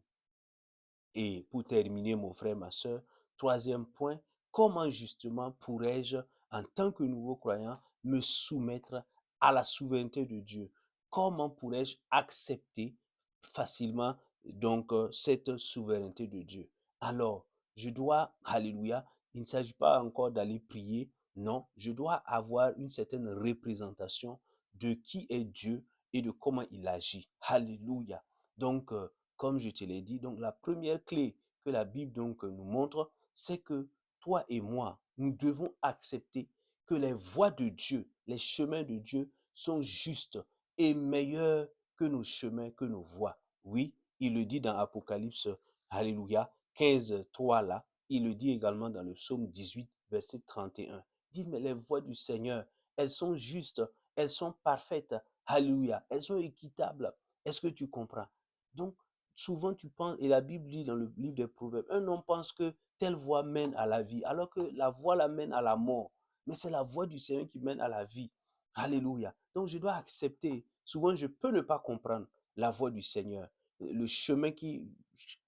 Et pour terminer, mon frère, ma soeur, troisième point, comment justement pourrais-je, en tant que nouveau croyant, me soumettre à la souveraineté de Dieu? Comment pourrais-je accepter facilement donc cette souveraineté de Dieu? Alors, je dois, alléluia, il ne s'agit pas encore d'aller prier, non, je dois avoir une certaine représentation de qui est Dieu et de comment il agit. Alléluia. Donc, comme je te l'ai dit, donc la première clé que la Bible donc nous montre, c'est que toi et moi, nous devons accepter que les voies de Dieu, les chemins de Dieu sont justes et meilleurs que nos chemins, que nos voies. Oui, il le dit dans Apocalypse, Alléluia, 15, 3 là. Il le dit également dans le psaume 18, verset 31. Il dit, mais les voies du Seigneur, elles sont justes, elles sont parfaites. Alléluia, elles sont équitables. Est-ce que tu comprends? Donc, souvent tu penses, et la Bible dit dans le livre des Proverbes, un homme pense que telle voie mène à la vie, alors que la voie la mène à la mort. Mais c'est la voie du Seigneur qui mène à la vie. Alléluia. Donc je dois accepter. Souvent, je peux ne pas comprendre la voie du Seigneur, le chemin qu'il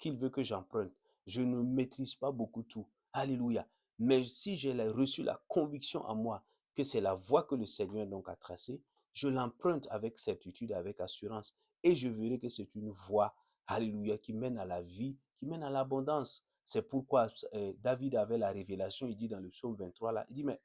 veut que j'emprunte. Je ne maîtrise pas beaucoup tout. Alléluia. Mais si j'ai reçu la conviction en moi que c'est la voie que le Seigneur donc a tracée, je l'emprunte avec certitude, avec assurance. Et je verrai que c'est une voie, alléluia, qui mène à la vie, qui mène à l'abondance. C'est pourquoi David avait la révélation, il dit dans le psaume 23, là, il dit, mais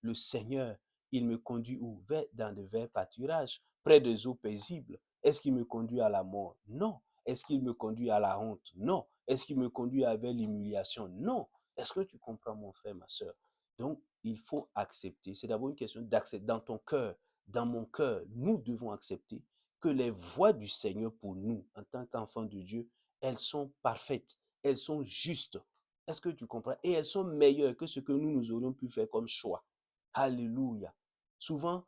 le Seigneur, il me conduit où? Dans de verts pâturages, près des eaux paisibles. Est-ce qu'il me conduit à la mort? Non. Est-ce qu'il me conduit à la honte? Non. Est-ce qu'il me conduit vers l'humiliation? Non. Est-ce que tu comprends, mon frère, ma soeur? Donc, il faut accepter. C'est d'abord une question d'accepter dans ton cœur, dans mon cœur. Nous devons accepter que les voies du Seigneur pour nous, en tant qu'enfants de Dieu, elles sont parfaites, elles sont justes. Est-ce que tu comprends? Et elles sont meilleures que ce que nous aurions pu faire comme choix. Alléluia. Souvent,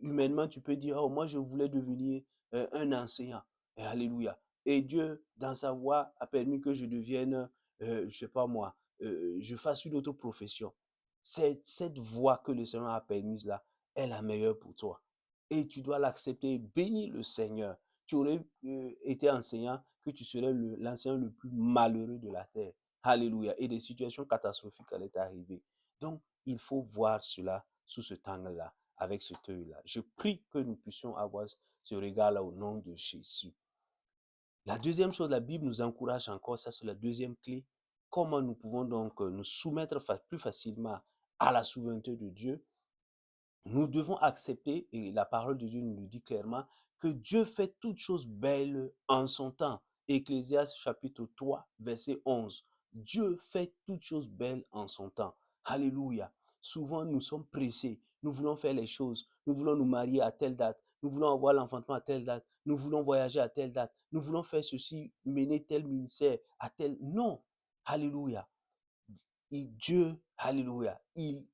humainement, tu peux dire, oh, moi, je voulais devenir un enseignant. Et alléluia. Et Dieu, dans sa voie, a permis que je devienne, je sais pas moi, je fasse une autre profession. Cette voie que le Seigneur a permise là est la meilleure pour toi. Et tu dois l'accepter. Bénis le Seigneur. Tu aurais été enseignant, que tu serais l'enseignant le plus malheureux de la terre. Alléluia. Et des situations catastrophiques allaient t'arriver. Donc, il faut voir cela sous ce angle-là, avec ce œil-là. Je prie que nous puissions avoir ce regard-là au nom de Jésus. La deuxième chose, la Bible nous encourage encore, ça c'est la deuxième clé, comment nous pouvons donc nous soumettre plus facilement à la souveraineté de Dieu. Nous devons accepter, et la parole de Dieu nous le dit clairement, que Dieu fait toutes choses belles en son temps. Ecclésiaste chapitre 3, verset 11. Dieu fait toutes choses belles en son temps. Alléluia. Souvent, nous sommes pressés. Nous voulons faire les choses. Nous voulons nous marier à telle date. Nous voulons avoir l'enfantement à telle date. Nous voulons voyager à telle date. Nous voulons faire ceci, mener tel ministère à tel... Non. Alléluia. Et Dieu, alléluia, et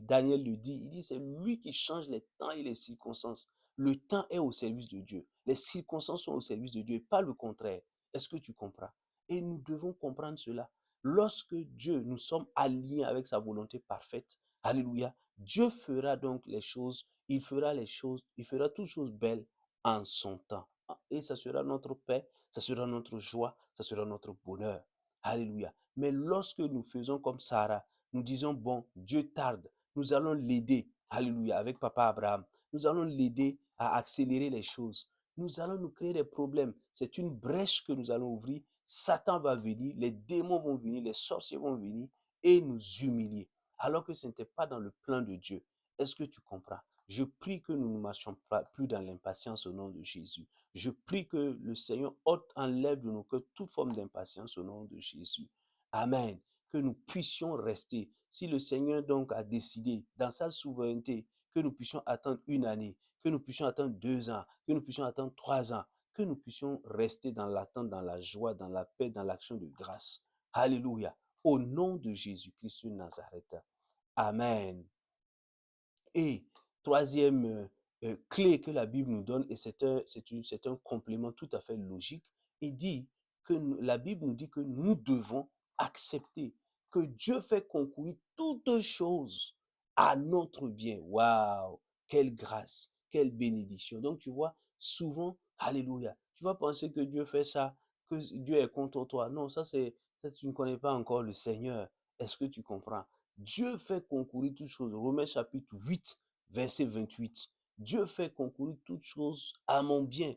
Daniel le dit, il dit c'est lui qui change les temps et les circonstances. Le temps est au service de Dieu. Les circonstances sont au service de Dieu et pas le contraire. Est-ce que tu comprends? Et nous devons comprendre cela. Lorsque Dieu, nous sommes alignés avec sa volonté parfaite, alléluia, Dieu fera donc les choses, il fera toutes choses belles en son temps. Et ça sera notre paix, ça sera notre joie, ça sera notre bonheur. Alléluia. Mais lorsque nous faisons comme Sarah, nous disons, bon, Dieu tarde, nous allons l'aider, alléluia, avec papa Abraham, nous allons l'aider à accélérer les choses. Nous allons nous créer des problèmes. C'est une brèche que nous allons ouvrir. Satan va venir, les démons vont venir, les sorciers vont venir et nous humilier. Alors que ce n'était pas dans le plan de Dieu. Est-ce que tu comprends? Je prie que nous ne marchions pas plus dans l'impatience au nom de Jésus. Je prie que le Seigneur enlève de nos cœurs toute forme d'impatience au nom de Jésus. Amen. Que nous puissions rester. Si le Seigneur donc a décidé dans sa souveraineté que nous puissions attendre une année, que nous puissions attendre 2 ans, que nous puissions attendre 3 ans, que nous puissions rester dans l'attente, dans la joie, dans la paix, dans l'action de grâce. Alléluia. Au nom de Jésus-Christ de Nazareth. Amen. Et troisième clé que la Bible nous donne, et c'est un complément tout à fait logique, il dit que la Bible nous dit que nous devons accepter que Dieu fait concourir toutes choses à notre bien. Waouh! Quelle grâce, quelle bénédiction. Donc tu vois, souvent, alléluia, tu vas penser que Dieu fait ça, que Dieu est contre toi. Non, ça tu ne connais pas encore le Seigneur. Est-ce que tu comprends? Dieu fait concourir toutes choses. Romains chapitre 8, verset 28. Dieu fait concourir toutes choses à mon bien.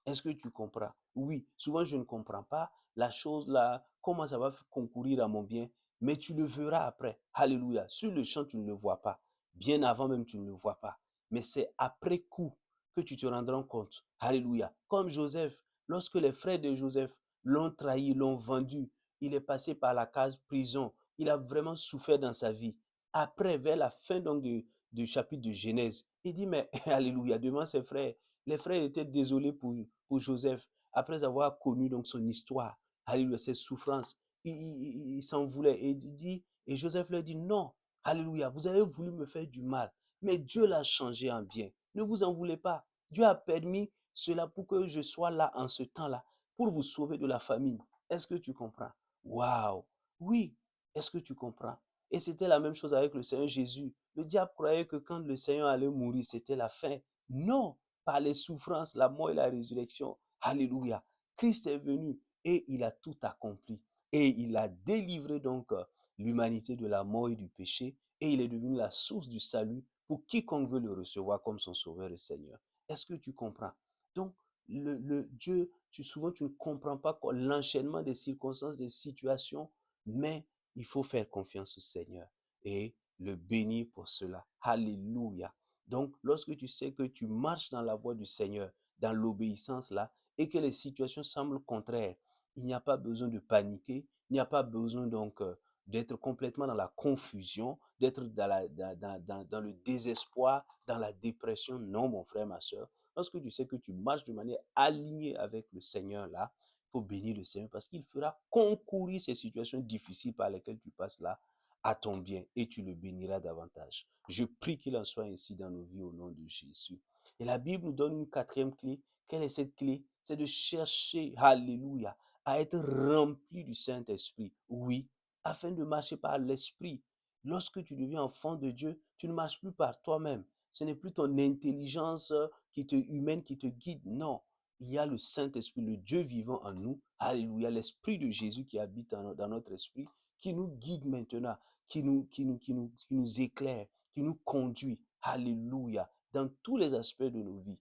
Est-ce que tu comprends? Oui, souvent je ne comprends pas la chose là, comment ça va concourir à mon bien, mais tu le verras après. Alléluia. Sur le champ, tu ne le vois pas. Bien avant même, tu ne le vois pas. Mais c'est après coup que tu te rendras compte. Alléluia. Comme Joseph, lorsque les frères de Joseph l'ont trahi, l'ont vendu, il est passé par la case prison. Il a vraiment souffert dans sa vie. Après, vers la fin donc du chapitre de Genèse, il dit, mais alléluia, devant ses frères, les frères étaient désolés pour Joseph, après avoir connu donc son histoire, alléluia, ses souffrances. Il s'en voulait et il dit, et Joseph leur dit, non, alléluia, vous avez voulu me faire du mal, mais Dieu l'a changé en bien. Ne vous en voulez pas. Dieu a permis cela pour que je sois là en ce temps-là, pour vous sauver de la famine. Est-ce que tu comprends? Waouh! Oui, est-ce que tu comprends? Et c'était la même chose avec le Seigneur Jésus. Le diable croyait que quand le Seigneur allait mourir, c'était la fin. Non, par les souffrances, la mort et la résurrection. Alléluia. Christ est venu et il a tout accompli. Et il a délivré donc l'humanité de la mort et du péché. Et il est devenu la source du salut pour quiconque veut le recevoir comme son sauveur et Seigneur. Est-ce que tu comprends? Donc, le Dieu, souvent tu ne comprends pas l'enchaînement des circonstances, des situations, mais il faut faire confiance au Seigneur et le bénir pour cela. Alléluia. Donc, lorsque tu sais que tu marches dans la voie du Seigneur, dans l'obéissance là, et que les situations semblent contraires, il n'y a pas besoin de paniquer, il n'y a pas besoin donc d'être complètement dans la confusion, d'être dans le désespoir, dans la dépression. Non, mon frère, ma soeur. lorsque tu sais que tu marches de manière alignée avec le Seigneur là, il faut bénir le Seigneur parce qu'il fera concourir ces situations difficiles par lesquelles tu passes là à ton bien et tu le béniras davantage. Je prie qu'il en soit ainsi dans nos vies au nom de Jésus. Et la Bible nous donne une quatrième clé. Quelle est cette clé? C'est de chercher, alléluia, à être rempli du Saint-Esprit. Oui, afin de marcher par l'Esprit. Lorsque tu deviens enfant de Dieu, tu ne marches plus par toi-même. Ce n'est plus ton intelligence humaine qui te guide. Non, il y a le Saint-Esprit, le Dieu vivant en nous. Alléluia, l'Esprit de Jésus qui habite dans notre esprit, qui nous guide maintenant, qui nous éclaire, qui nous conduit. Alléluia, dans tous les aspects de nos vies.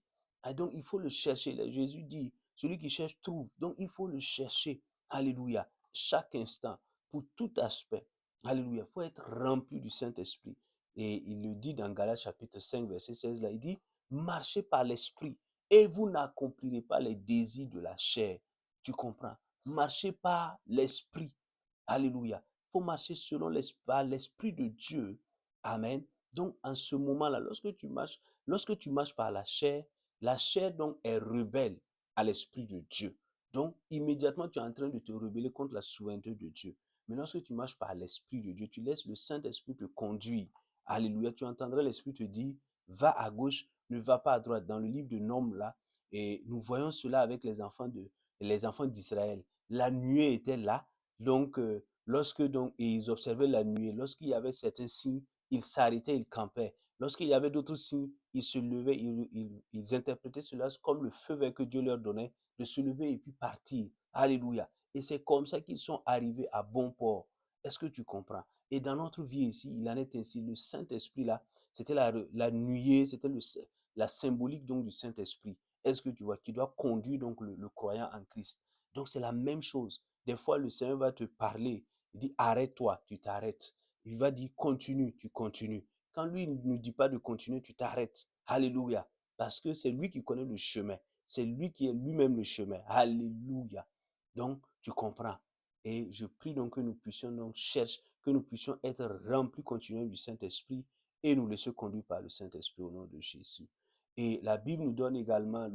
Et donc, il faut le chercher. Jésus dit, celui qui cherche trouve. Donc, il faut le chercher. Alléluia, chaque instant, pour tout aspect. Alléluia, il faut être rempli du Saint-Esprit. Et il le dit dans Galates chapitre 5, verset 16, là, il dit, marchez par l'Esprit et vous n'accomplirez pas les désirs de la chair. Tu comprends? Marchez par l'Esprit. Alléluia. Il faut marcher selon l'Esprit de Dieu. Amen. Donc, en ce moment-là, lorsque tu marches par la chair donc est rebelle à l'Esprit de Dieu. Donc, immédiatement, tu es en train de te rebeller contre la souveraineté de Dieu. Mais lorsque tu marches par l'Esprit de Dieu, tu laisses le Saint-Esprit te conduire. Alléluia. Tu entendras l'Esprit te dire, va à gauche, ne va pas à droite. Dans le livre de Nombres, là, et nous voyons cela avec les enfants d'Israël. La nuée était là. Donc, lorsque donc, et ils observaient la nuée, lorsqu'il y avait certains signes, ils s'arrêtaient, ils campaient. Lorsqu'il y avait d'autres signes, ils se levaient, ils interprétaient cela comme le feu vert que Dieu leur donnait, de se lever et puis partir. Alléluia. Et c'est comme ça qu'ils sont arrivés à bon port. Est-ce que tu comprends? Et dans notre vie ici, il en est ainsi. Le Saint-Esprit là, c'était la nuée, c'était la symbolique donc du Saint-Esprit. Est-ce que tu vois, qui doit conduire donc le croyant en Christ. Donc c'est la même chose. Des fois, le Seigneur va te parler. Il dit, arrête-toi, tu t'arrêtes. Il va dire, continue, tu continues. Quand lui ne dit pas de continuer, tu t'arrêtes. Alléluia. Parce que c'est lui qui connaît le chemin. C'est lui qui est lui-même le chemin. Alléluia. Donc, tu comprends. Et je prie donc que nous puissions donc chercher, que nous puissions être remplis continuellement du Saint-Esprit et nous laisser conduire par le Saint-Esprit au nom de Jésus. Et la Bible nous donne également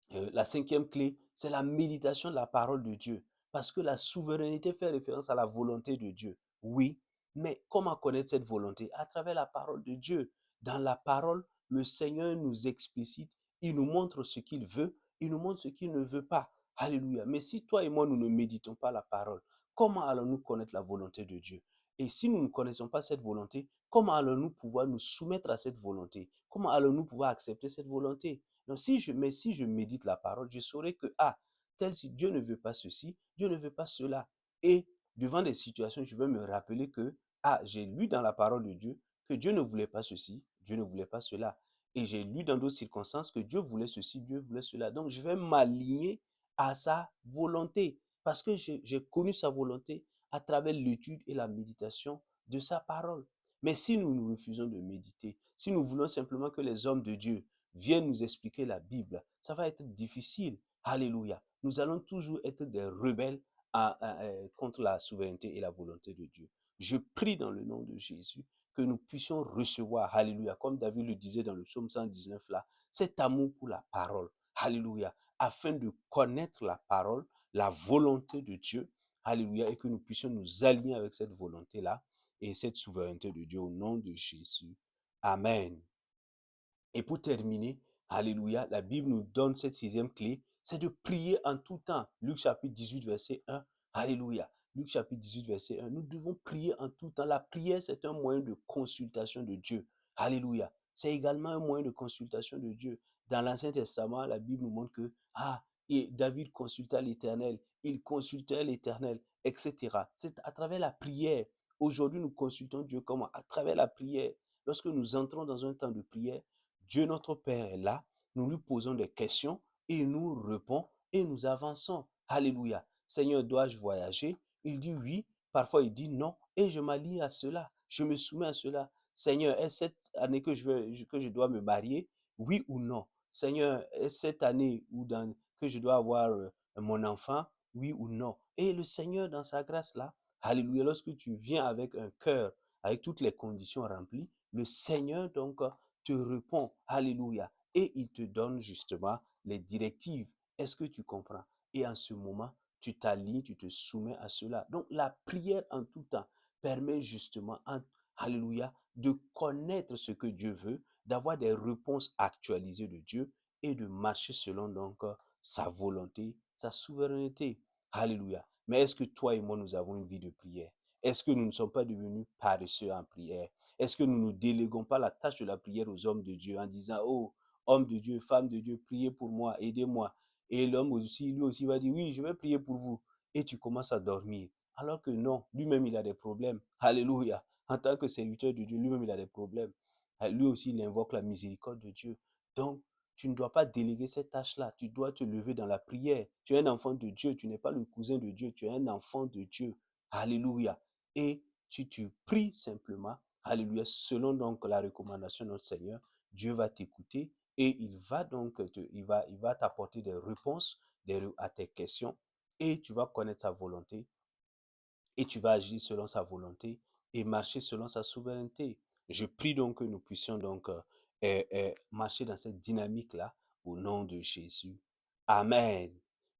la cinquième clé, c'est la méditation de la parole de Dieu. Parce que la souveraineté fait référence à la volonté de Dieu. Oui, mais comment connaître cette volonté? À travers la parole de Dieu. Dans la parole, le Seigneur nous explicite, il nous montre ce qu'il veut, il nous montre ce qu'il ne veut pas. Alléluia. Mais si toi et moi, nous ne méditons pas la parole, comment allons-nous connaître la volonté de Dieu? Et si nous ne connaissons pas cette volonté, comment allons-nous pouvoir nous soumettre à cette volonté? Comment allons-nous pouvoir accepter cette volonté? Donc, si je médite la parole, je saurai que, tel si Dieu ne veut pas ceci, Dieu ne veut pas cela. Et devant des situations, je vais me rappeler que, j'ai lu dans la parole de Dieu que Dieu ne voulait pas ceci, Dieu ne voulait pas cela. Et j'ai lu dans d'autres circonstances que Dieu voulait ceci, Dieu voulait cela. Donc, je vais m'aligner à sa volonté parce que j'ai connu sa volonté à travers l'étude et la méditation de sa parole. Mais si nous nous refusons de méditer, si nous voulons simplement que les hommes de Dieu viennent nous expliquer la Bible, ça va être difficile. Alléluia. Nous allons toujours être des rebelles contre la souveraineté et la volonté de Dieu. Je prie dans le nom de Jésus que nous puissions recevoir, alléluia, comme David le disait dans le psaume 119 là, cet amour pour la parole, alléluia, afin de connaître la parole, la volonté de Dieu, alléluia, et que nous puissions nous aligner avec cette volonté-là et cette souveraineté de Dieu au nom de Jésus. Amen. Et pour terminer, alléluia, la Bible nous donne cette sixième clé, c'est de prier en tout temps. Luc chapitre 18, verset 1. Alléluia. Luc chapitre 18, verset 1. Nous devons prier en tout temps. La prière, c'est un moyen de consultation de Dieu. Alléluia. C'est également un moyen de consultation de Dieu. Dans l'Ancien Testament, la Bible nous montre que, et David consulta l'Éternel, il consultait l'Éternel, etc. C'est à travers la prière. Aujourd'hui, nous consultons Dieu comment? À travers la prière. Lorsque nous entrons dans un temps de prière, Dieu notre Père est là, nous lui posons des questions et il nous répond et nous avançons. Alléluia. Seigneur, dois-je voyager? Il dit oui. Parfois, il dit non et je m'allie à cela. Je me soumets à cela. Seigneur, est-ce cette année que je dois me marier? Oui ou non? Seigneur, est-ce cette année que je dois avoir mon enfant? Oui ou non? Et le Seigneur, dans sa grâce là, alléluia, lorsque tu viens avec un cœur, avec toutes les conditions remplies, le Seigneur donc te répond, alléluia, et il te donne justement les directives. Est-ce que tu comprends? Et en ce moment, tu t'alignes, tu te soumets à cela. Donc la prière en tout temps permet justement, alléluia, de connaître ce que Dieu veut, d'avoir des réponses actualisées de Dieu et de marcher selon donc sa volonté, sa souveraineté. Alléluia. Mais est-ce que toi et moi, nous avons une vie de prière? Est-ce que nous ne sommes pas devenus paresseux en prière? Est-ce que nous ne déléguons pas la tâche de la prière aux hommes de Dieu en disant, oh, homme de Dieu, femme de Dieu, priez pour moi, aidez-moi. Et l'homme aussi, lui aussi va dire, oui, je vais prier pour vous. Et tu commences à dormir. Alors que non, lui-même, il a des problèmes. Alléluia. En tant que serviteur de Dieu, lui-même, il a des problèmes. Lui aussi, il invoque la miséricorde de Dieu. Donc, tu ne dois pas déléguer cette tâche-là. Tu dois te lever dans la prière. Tu es un enfant de Dieu. Tu n'es pas le cousin de Dieu. Tu es un enfant de Dieu. Alléluia. Et tu pries simplement. Alléluia. Selon donc la recommandation de notre Seigneur, Dieu va t'écouter et il va donc il va t'apporter des réponses à tes questions et tu vas connaître sa volonté et tu vas agir selon sa volonté et marcher selon sa souveraineté. Je prie donc que nous puissions donc marcher dans cette dynamique-là au nom de Jésus. Amen.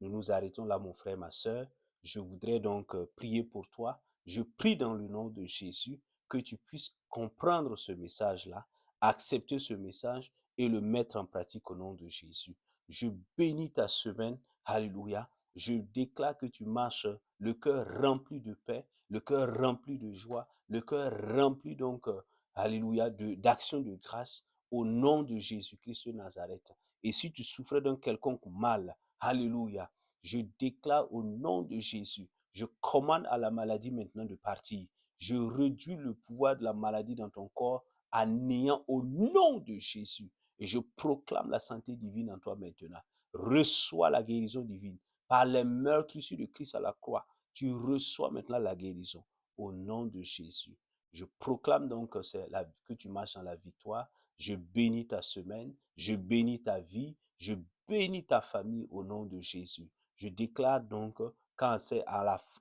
Nous nous arrêtons là, mon frère, ma soeur. Je voudrais donc prier pour toi. Je prie dans le nom de Jésus que tu puisses comprendre ce message-là, accepter ce message et le mettre en pratique au nom de Jésus. Je bénis ta semaine. Alléluia. Je déclare que tu marches le cœur rempli de paix, le cœur rempli de joie, le cœur rempli donc, alléluia, d'action de grâce au nom de Jésus-Christ de Nazareth. Et si tu souffrais d'un quelconque mal, alléluia, je déclare au nom de Jésus, je commande à la maladie maintenant de partir. Je réduis le pouvoir de la maladie dans ton corps à néant au nom de Jésus. Et je proclame la santé divine en toi maintenant. Reçois la guérison divine. Par les meurtrissures de Christ à la croix, tu reçois maintenant la guérison au nom de Jésus. Je proclame donc que tu marches dans la victoire. Je bénis ta semaine, je bénis ta vie, je bénis ta famille au nom de Jésus. Je déclare donc qu'en en cette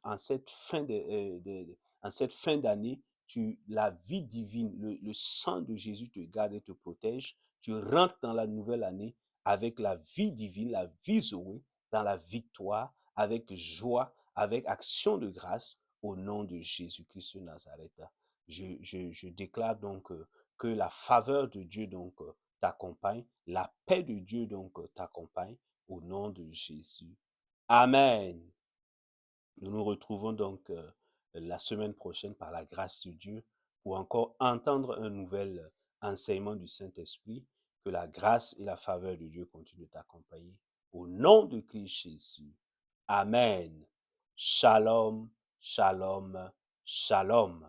en cette fin d'année, la vie divine, le sang de Jésus te garde et te protège. Tu rentres dans la nouvelle année avec la vie divine, la vie Zoé, dans la victoire, avec joie, avec action de grâce, au nom de Jésus-Christ de Nazareth. Je déclare donc que la faveur de Dieu donc t'accompagne, la paix de Dieu donc t'accompagne, au nom de Jésus. Amen. Nous nous retrouvons donc la semaine prochaine par la grâce de Dieu pour encore entendre un nouvel enseignement du Saint-Esprit. Que la grâce et la faveur de Dieu continuent de t'accompagner. Au nom de Christ Jésus. Amen. Shalom, shalom, shalom.